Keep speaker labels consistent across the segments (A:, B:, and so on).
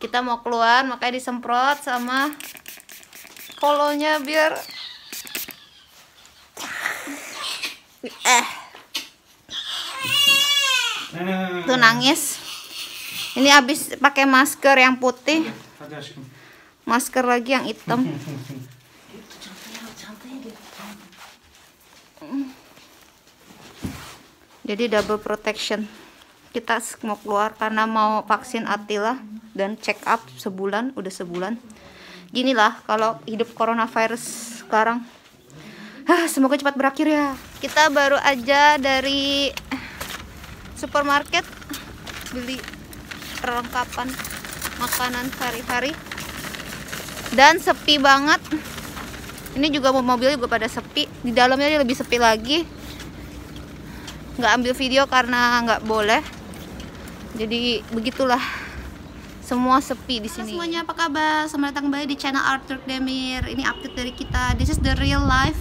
A: Kita mau keluar makanya disemprot sama kolonya biar tuh nangis. Ini habis pakai masker yang putih, masker lagi yang hitam. Jadi double protection. Kita mau keluar karena mau vaksin Attila dan check up sebulan, udah sebulan. Ginilah kalau hidup coronavirus sekarang. Semoga cepat berakhir ya. Kita baru aja dari supermarket beli perlengkapan makanan sehari-hari dan sepi banget. Ini juga mobil juga pada sepi. Di dalamnya dia lebih sepi lagi. Nggak ambil video karena nggak boleh. Jadi begitulah, semua sepi di sini. Semuanya apa kabar? Selamat datang kembali di channel Arthur Demir. Ini update dari kita. This is the real life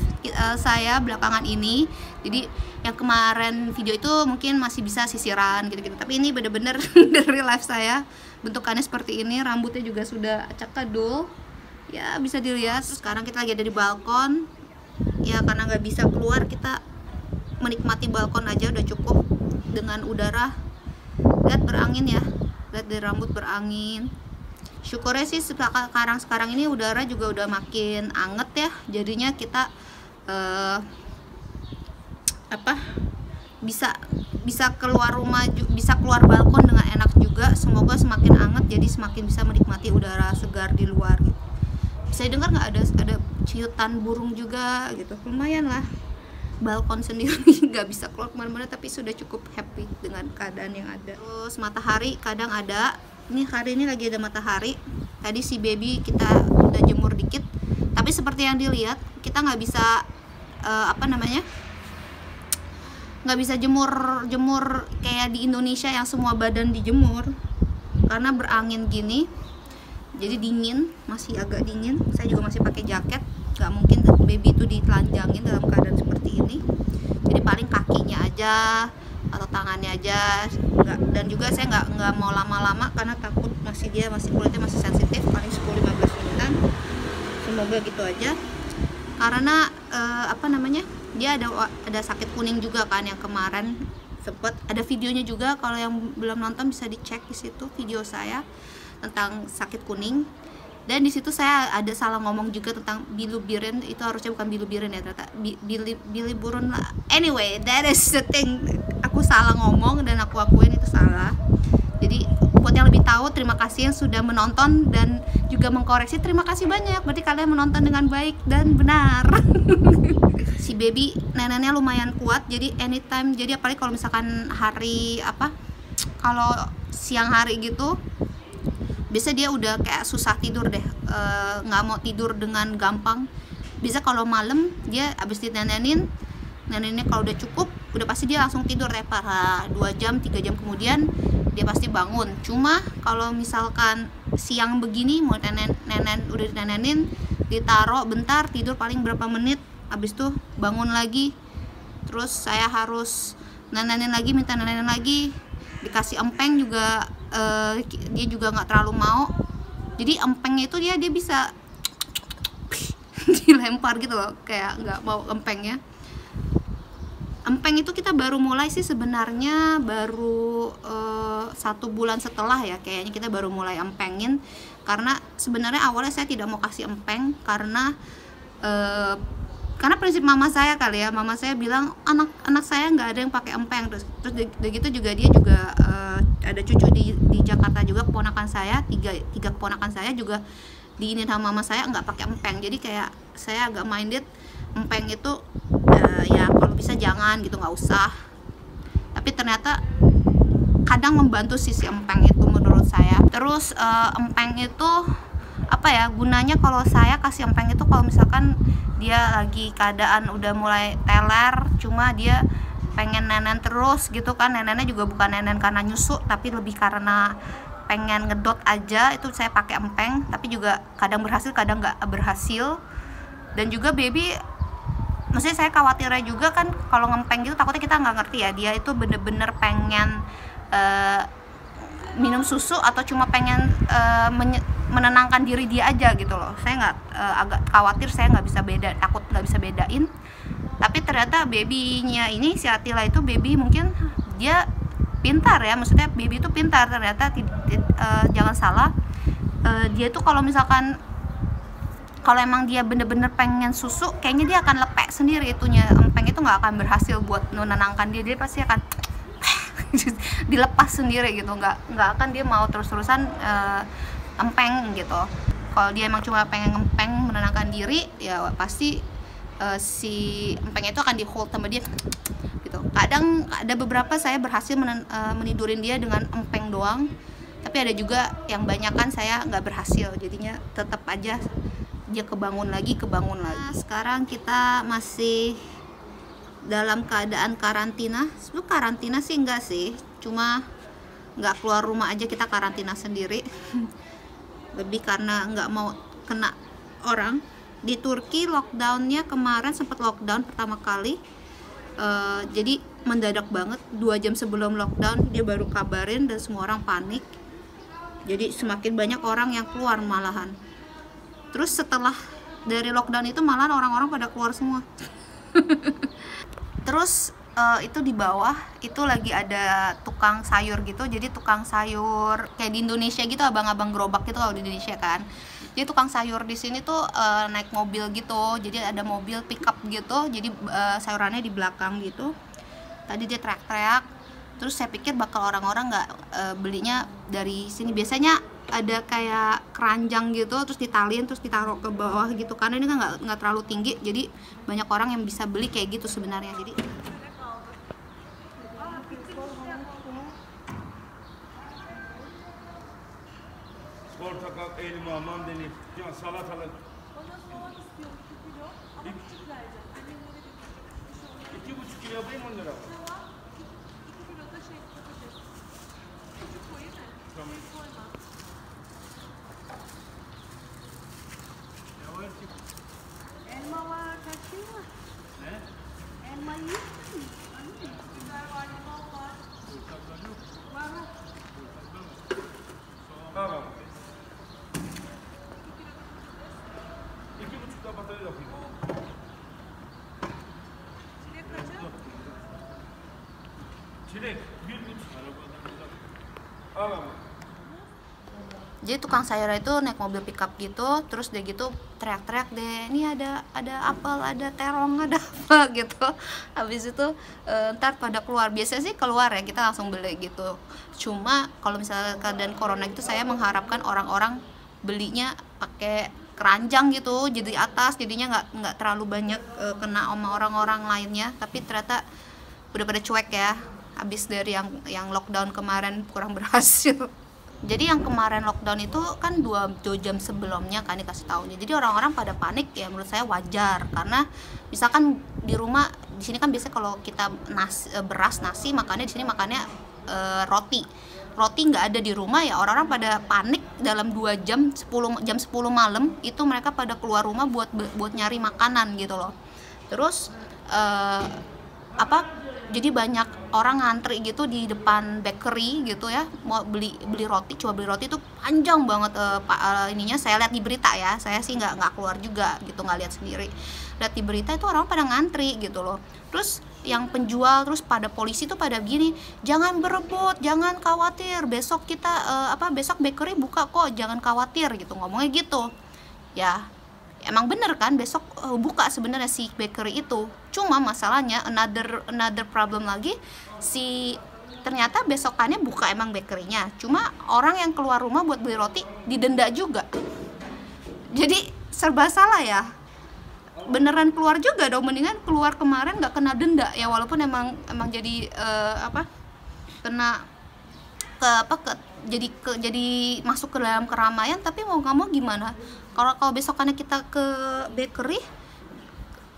A: saya belakangan ini. Jadi yang kemarin video itu mungkin masih bisa sisiran gitu-gitu. Tapi ini bener-bener the real life saya. Bentukannya seperti ini. Rambutnya juga sudah acak kadul. Ya bisa dilihat. Sekarang kita lagi ada di balkon. Ya karena nggak bisa keluar, kita menikmati balkon aja udah cukup dengan udara. Lihat berangin ya, lihat dari rambut berangin. Syukurnya sih sekarang ini udara juga udah makin anget ya. Jadinya kita bisa keluar rumah, bisa keluar balkon dengan enak juga. Semoga semakin anget, jadi semakin bisa menikmati udara segar di luar. Gitu. Bisa dengar nggak ada ciutan burung juga gitu. Lumayan lah. Balkon sendiri nggak bisa keluar kemana-mana, tapi sudah cukup happy dengan keadaan yang ada. Terus matahari kadang ada. Ini hari ini lagi ada matahari. Tadi si baby kita udah jemur dikit, tapi seperti yang dilihat kita nggak bisa nggak bisa jemur kayak di Indonesia yang semua badan dijemur karena berangin gini. Jadi dingin, masih agak dingin. Saya juga masih pakai jaket. Gak mungkin baby itu ditelanjangin dalam keadaan seperti ini. Jadi paling kakinya aja atau tangannya aja. Dan juga saya nggak mau lama-lama karena takut kulitnya masih sensitif. Paling 10-15 menitan. Semoga gitu aja. Karena dia ada sakit kuning juga kan yang kemarin sempet ada videonya juga. Kalau yang belum nonton bisa dicek di situ video saya tentang sakit kuning. Dan di situ saya ada salah ngomong juga tentang bilirubin. Itu harusnya bukan bilirubin ya, ternyata bilirubin lah. Anyway, that is the thing. Aku salah ngomong dan aku akuin itu salah. Jadi buat yang lebih tahu, terima kasih yang sudah menonton dan juga mengkoreksi. Terima kasih banyak. Berarti kalian menonton dengan baik dan benar. Si baby neneknya lumayan kuat. Jadi anytime. Jadi apalagi kalau misalkan kalau siang hari gitu, biasa dia udah kayak susah tidur deh, nggak mau tidur dengan gampang. Bisa kalau malam dia abis ditenenin, neneknya kalau udah cukup, udah pasti dia langsung tidur deh. 2 jam 3 jam kemudian dia pasti bangun. Cuma kalau misalkan siang begini mau nenen udah ditenenin, ditaruh bentar, tidur paling berapa menit, abis tuh bangun lagi. Terus saya harus nenenin lagi, minta nenenin lagi, dikasih empeng juga. Dia juga nggak terlalu mau. Jadi empengnya itu dia bisa dilempar gitu loh, kayak nggak mau empengnya. Empeng itu kita baru mulai sih sebenarnya baru 1 bulan setelah ya, kayaknya kita baru mulai empengin. Karena sebenarnya awalnya saya tidak mau kasih empeng karena prinsip mama saya kali ya. Mama saya bilang anak saya nggak ada yang pakai empeng. Terus gitu juga dia juga ada cucu di Jakarta juga, keponakan saya, tiga keponakan saya juga diinin sama mama saya nggak pakai empeng. Jadi kayak saya agak minded, empeng itu ya kalau bisa jangan gitu, nggak usah. Tapi ternyata kadang membantu si empeng itu menurut saya. Terus empeng itu gunanya kalau saya kasih empeng itu kalau misalkan dia lagi keadaan udah mulai teler, cuma dia pengen nenen terus gitu kan. Nenennya juga bukan nenen karena nyusu, tapi lebih karena pengen ngedot aja. Itu saya pakai empeng, tapi juga kadang berhasil kadang nggak berhasil. Dan juga baby, maksudnya saya khawatirnya juga kan kalau ngempeng gitu, takutnya kita nggak ngerti ya, dia itu bener-bener pengen minum susu atau cuma pengen menenangkan diri dia aja gitu loh. Saya nggak agak khawatir, saya nggak bisa takut nggak bisa bedain. Tapi ternyata babynya ini, si Attila itu baby mungkin dia pintar ya, maksudnya baby itu pintar ternyata. Jangan salah, dia tuh kalau misalkan kalau emang dia bener-bener pengen susu, kayaknya dia akan lepek sendiri itunya. Empeng itu nggak akan berhasil buat menenangkan dia pasti akan dilepas sendiri gitu, nggak akan dia mau terus-terusan empeng gitu. Kalau dia emang cuma pengen empeng menenangkan diri, ya pasti si empeng itu akan di hold sama dia gitu. Kadang ada beberapa saya berhasil menidurin dia dengan empeng doang, tapi ada juga yang banyakan saya nggak berhasil, jadinya tetap aja dia kebangun lagi. Nah, sekarang kita masih dalam keadaan karantina. Sebelum karantina sih enggak sih, cuma nggak keluar rumah aja, kita karantina sendiri. Lebih karena nggak mau kena orang. Di Turki lockdownnya kemarin, sempat lockdown pertama kali, jadi mendadak banget. 2 jam sebelum lockdown dia baru kabarin dan semua orang panik. Jadi semakin banyak orang yang keluar malahan. Terus setelah dari lockdown itu malah orang-orang pada keluar semua. Terus itu di bawah itu lagi ada tukang sayur gitu. Jadi tukang sayur kayak di Indonesia gitu, abang-abang gerobak gitu kalau di Indonesia kan. Jadi tukang sayur di sini tuh naik mobil gitu. Jadi ada mobil pickup gitu. Jadi sayurannya di belakang gitu. Tadi dia teriak-teriak. Terus saya pikir bakal orang-orang nggak belinya dari sini. Biasanya ada kayak keranjang gitu, terus ditaliin, terus ditaruh ke bawah gitu. Karena ini kan nggak terlalu tinggi, jadi banyak orang yang bisa beli kayak gitu sebenarnya. Jadi
B: portakal, elma, mandalina, salatalık. 2,5 kilo yapayım 10 lira.
C: Elma var, kaçıyor mu?
B: Ne?
C: Elma yiyor musun? Biber var, limon var. Var mı?
B: Tamam. 2,5 da patates yapayım.
C: Çilek kaçı?
B: Çilek 1,5. Al ama.
A: jadi tukang sayur itu naik mobil pickup gitu, terus dia gitu teriak-teriak deh, ini ada apel, ada terong, ada apa gitu. Habis itu ntar pada keluar, biasanya sih keluar ya, kita langsung beli gitu. Cuma kalau misalnya keadaan corona itu, saya mengharapkan orang-orang belinya pakai keranjang gitu, jadi atas, jadinya nggak terlalu banyak kena sama orang-orang lainnya. Tapi ternyata udah pada cuek ya, habis dari yang lockdown kemarin kurang berhasil. Jadi yang kemarin lockdown itu kan 2 jam sebelumnya kan dikasih taunya. Jadi orang-orang pada panik ya, menurut saya wajar, karena misalkan di rumah, di sini kan biasanya kalau kita beras nasi, makannya di sini makannya roti nggak ada di rumah ya, orang-orang pada panik dalam 2 jam, jam 10 malam itu mereka pada keluar rumah buat nyari makanan gitu loh. Terus jadi banyak orang ngantri gitu di depan bakery gitu ya, mau beli roti, coba beli roti itu panjang banget ininya. Saya lihat di berita ya, saya sih nggak keluar juga gitu, nggak lihat sendiri, lihat di berita itu orang pada ngantri gitu loh. Terus yang penjual, terus pada polisi tuh pada gini, jangan berebut, jangan khawatir, besok kita besok bakery buka kok, jangan khawatir gitu, ngomongnya gitu ya. Emang bener kan besok buka sebenarnya si bakery itu. Cuma masalahnya another problem lagi, ternyata besokannya buka emang bakerynya, cuma orang yang keluar rumah buat beli roti didenda juga. Jadi serba salah ya. Beneran keluar juga dong, mendingan keluar kemarin nggak kena denda ya, walaupun emang jadi kena jadi masuk ke dalam keramaian. Tapi mau nggak mau gimana, kalau besokannya kita ke bakery,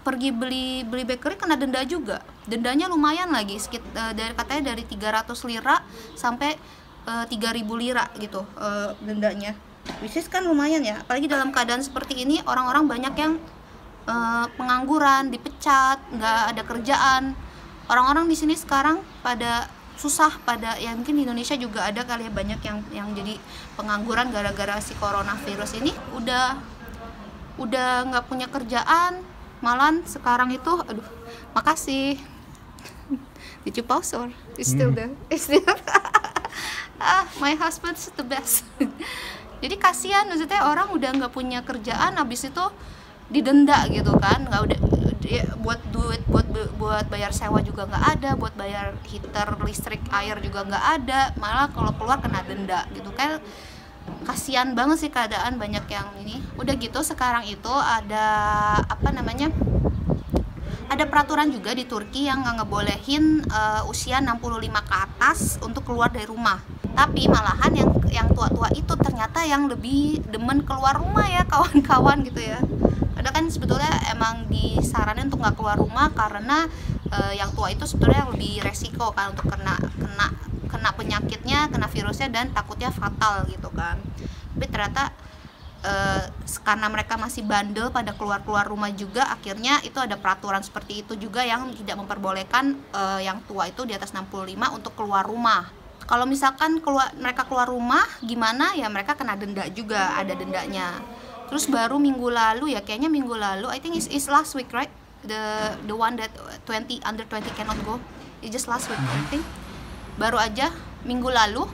A: pergi beli bakery kena denda juga. Dendanya lumayan lagi, katanya dari 300 lira sampai 3.000 lira gitu dendanya. Bisnis kan lumayan ya, apalagi dalam keadaan seperti ini, orang-orang banyak yang pengangguran, dipecat, nggak ada kerjaan. Orang-orang di sini sekarang pada susah pada ya, mungkin di Indonesia juga ada kali ya, banyak yang jadi pengangguran gara-gara si coronavirus ini, udah nggak punya kerjaan, malah sekarang itu aduh, makasih. Did you pause or it's still there? It's still my husband's the best. Jadi kasihan, maksudnya orang udah nggak punya kerjaan, habis itu didenda gitu kan, nggak udah buat duit buat bayar sewa juga nggak ada, buat bayar heater, listrik, air juga nggak ada, malah kalau keluar kena denda gitu kan. Kasihan banget sih keadaan banyak yang ini. Udah gitu sekarang itu ada apa namanya, ada peraturan juga di Turki yang nggak ngebolehin usia 65 ke atas untuk keluar dari rumah. Tapi malahan yang tua-tua itu ternyata yang lebih demen keluar rumah ya kawan-kawan gitu ya. Padahal kan sebetulnya emang disaranin untuk nggak keluar rumah karena yang tua itu sebetulnya yang lebih resiko kan untuk kena penyakitnya, kena virusnya, dan takutnya fatal gitu kan. Tapi ternyata karena mereka masih bandel pada keluar rumah juga, akhirnya itu ada peraturan seperti itu juga yang tidak memperbolehkan yang tua itu di atas 65 untuk keluar rumah. Kalau misalkan mereka keluar rumah gimana ya, mereka kena denda juga, ada dendanya. Terus baru minggu lalu ya, kayaknya minggu lalu, I think is last week right, the one that under 20 cannot go, it's just last week I think. Baru aja minggu lalu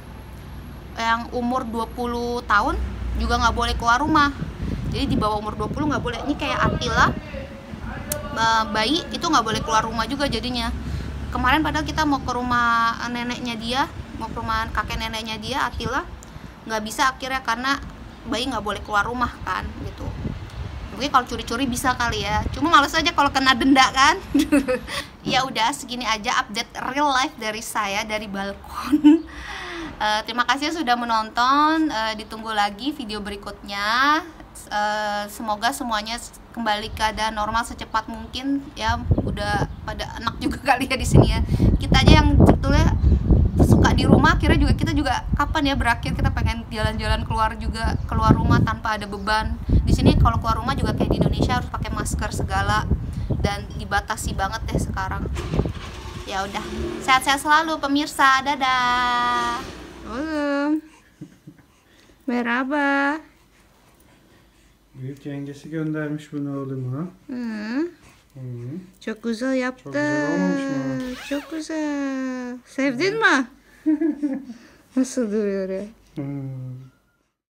A: yang umur 20 tahun juga nggak boleh keluar rumah. Jadi di bawah umur 20 nggak boleh. Ini kayak Attila, bayi itu nggak boleh keluar rumah juga jadinya. Kemarin padahal kita mau ke rumah neneknya dia, mau ke rumah kakek neneknya dia, Attila, nggak bisa akhirnya karena bayi nggak boleh keluar rumah kan gitu. Mungkin kalau curi-curi bisa kali ya, cuma males aja kalau kena denda kan. Ya udah, segini aja update real life dari saya dari balkon. Terima kasih sudah menonton, ditunggu lagi video berikutnya. Semoga semuanya kembali ke keadaan normal secepat mungkin ya. Udah pada enak juga kali ya di sini ya. Kita aja yang sebetulnya suka di rumah, akhirnya kita juga kapan ya berakhir, kita pengen jalan-jalan keluar rumah tanpa ada beban. Di sini kalau keluar rumah juga kayak di Indonesia harus pakai masker segala, dan dibatasi banget deh sekarang. Ya udah, sehat-sehat selalu pemirsa, dadah. Merhaba.
D: Büyük yengesi göndermiş bunu oğluma.
A: Çok güzel yaptın.
D: Çok güzel olmamış mı?
A: Çok güzel. Sevdin mi? Nasıl duruyor ya?